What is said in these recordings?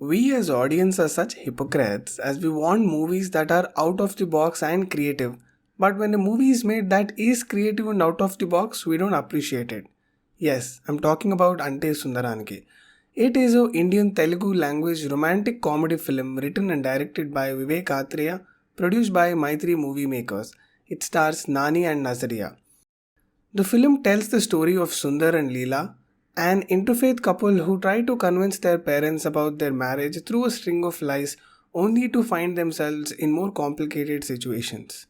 We as audience are such hypocrites as we want movies that are out of the box and creative. But when a movie is made that is creative and out of the box, we don't appreciate it. Yes, I'm talking about Ante Sundaraniki. It is a Indian Telugu language romantic comedy film written and directed by Vivek Athreya, produced by Mythri movie makers. It stars Nani and Nazriya. The film tells the story of Sundar and Leela, an interfaith couple who try to convince their parents about their marriage through a string of lies only to find themselves in more complicated situations.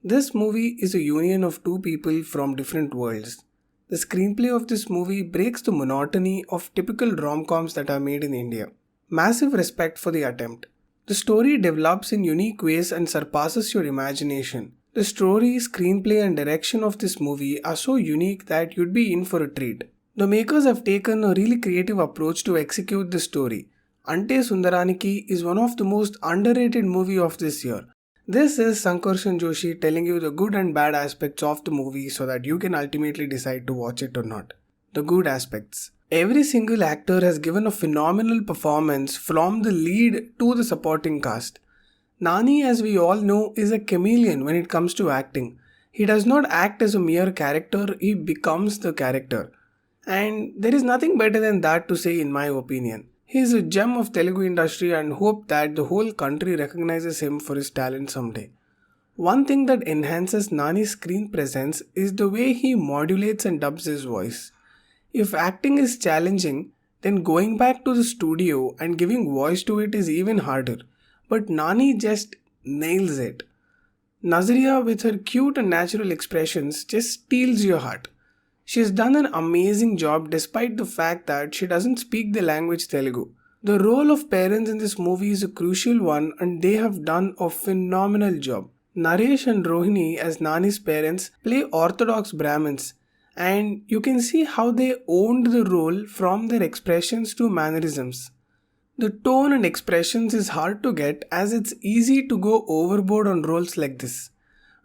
This movie is a union of two people from different worlds. The screenplay of this movie breaks the monotony of typical rom-coms that are made in India. Massive respect for the attempt. The story develops in unique ways and surpasses your imagination. The story, screenplay and direction of this movie are so unique that you'd be in for a treat. The makers have taken a really creative approach to execute the story. Ante Sundaraniki is one of the most underrated movie of this year. This is Sankarshan Joshi telling you the good and bad aspects of the movie so that you can ultimately decide to watch it or not. The good aspects. Every single actor has given a phenomenal performance from the lead to the supporting cast. Nani, as we all know, is a chameleon when it comes to acting. He does not act as a mere character, he becomes the character. And there is nothing better than that to say in my opinion. He is a gem of Telugu industry and hope that the whole country recognizes him for his talent someday. One thing that enhances Nani's screen presence is the way he modulates and dubs his voice. If acting is challenging, then going back to the studio and giving voice to it is even harder. But Nani just nails it. Nazriya, with her cute and natural expressions, just steals your heart. She has done an amazing job despite the fact that she doesn't speak the language Telugu. The role of parents in this movie is a crucial one and they have done a phenomenal job. Naresh and Rohini as Nani's parents play orthodox Brahmins and you can see how they owned the role from their expressions to mannerisms. The tone and expressions is hard to get as it's easy to go overboard on roles like this.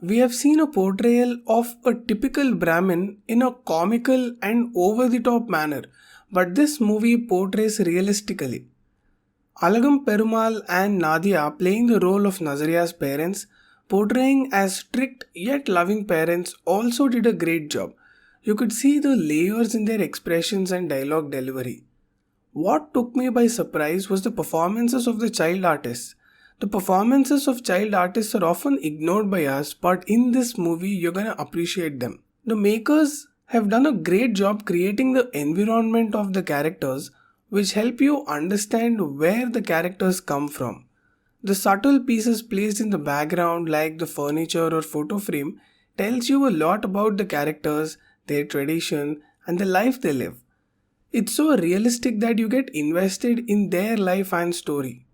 We have seen a portrayal of a typical Brahmin in a comical and over-the-top manner, but this movie portrays realistically. Alagan, Perumal and Nadiya playing the role of Nazriya's parents, portraying as strict yet loving parents, also did a great job. You could see the layers in their expressions and dialogue delivery. What took me by surprise was the performances of the child artists. The performances of child artists are often ignored by us, but in this movie you're gonna appreciate them. The makers have done a great job creating the environment of the characters which help you understand where the characters come from. The subtle pieces placed in the background like the furniture or photo frame tells you a lot about the characters, their tradition and the life they live. It's so realistic that you get invested in their life and story.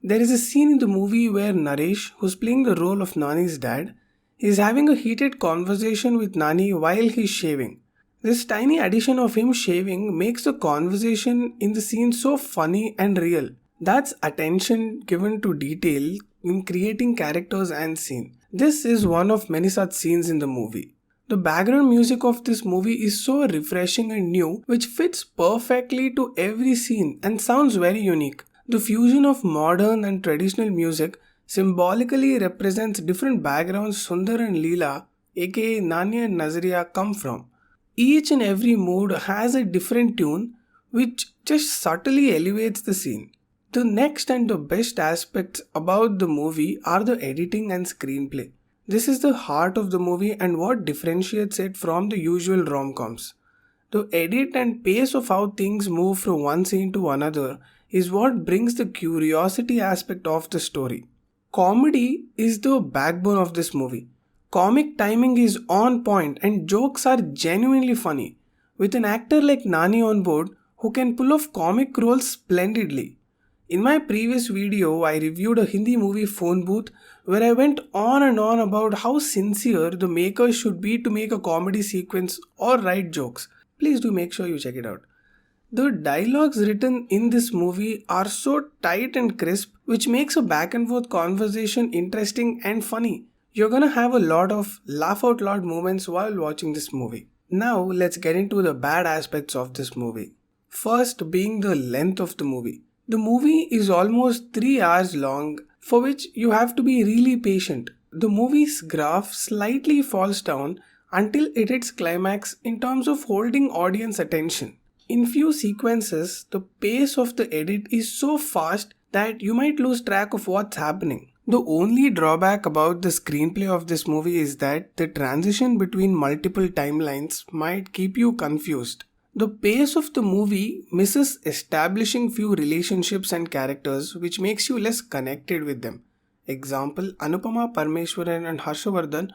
There is a scene in the movie where Naresh, who's playing the role of Nani's dad, is having a heated conversation with Nani while he's shaving. This tiny addition of him shaving makes the conversation in the scene so funny and real. That's attention given to detail in creating characters and scene. This is one of many such scenes in the movie. The background music of this movie is so refreshing and new, which fits perfectly to every scene and sounds very unique. The fusion of modern and traditional music symbolically represents different backgrounds Sundar and Leela, aka Nani and Nazriya, come from. Each and every mood has a different tune which just subtly elevates the scene. The next and the best aspects about the movie are the editing and screenplay. This is the heart of the movie and what differentiates it from the usual rom-coms. The edit and pace of how things move from one scene to another is what brings the curiosity aspect of the story. Comedy is the backbone of this movie. Comic timing is on point and jokes are genuinely funny. With an actor like Nani on board who can pull off comic roles splendidly. In my previous video, I reviewed a Hindi movie Phone Booth where I went on and on about how sincere the makers should be to make a comedy sequence or write jokes. Please do make sure you check it out. The dialogues written in this movie are so tight and crisp, which makes a back and forth conversation interesting and funny. You're gonna have a lot of laugh out loud moments while watching this movie. Now let's get into the bad aspects of this movie. First being the length of the movie. The movie is almost 3 hours long, for which you have to be really patient. The movie's graph slightly falls down until it hits climax in terms of holding audience attention. In few sequences, the pace of the edit is so fast that you might lose track of what's happening. The only drawback about the screenplay of this movie is that the transition between multiple timelines might keep you confused. The pace of the movie misses establishing few relationships and characters, which makes you less connected with them. Example, Anupama Parmeshwaran and Harshavardhan,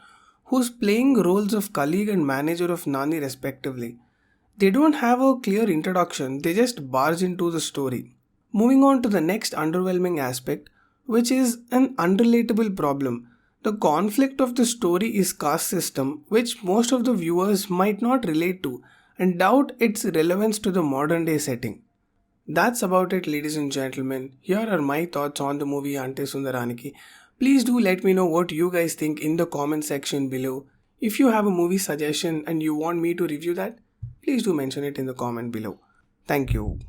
who's playing roles of colleague and manager of Nani respectively. They don't have a clear introduction, they just barge into the story. Moving on to the next underwhelming aspect, which is an unrelatable problem. The conflict of the story is caste system, which most of the viewers might not relate to and doubt its relevance to the modern day setting. That's about it, ladies and gentlemen. Here are my thoughts on the movie Ante Sundaraniki. Please do let me know what you guys think in the comment section below. If you have a movie suggestion and you want me to review that, please do mention it in the comment below. Thank you.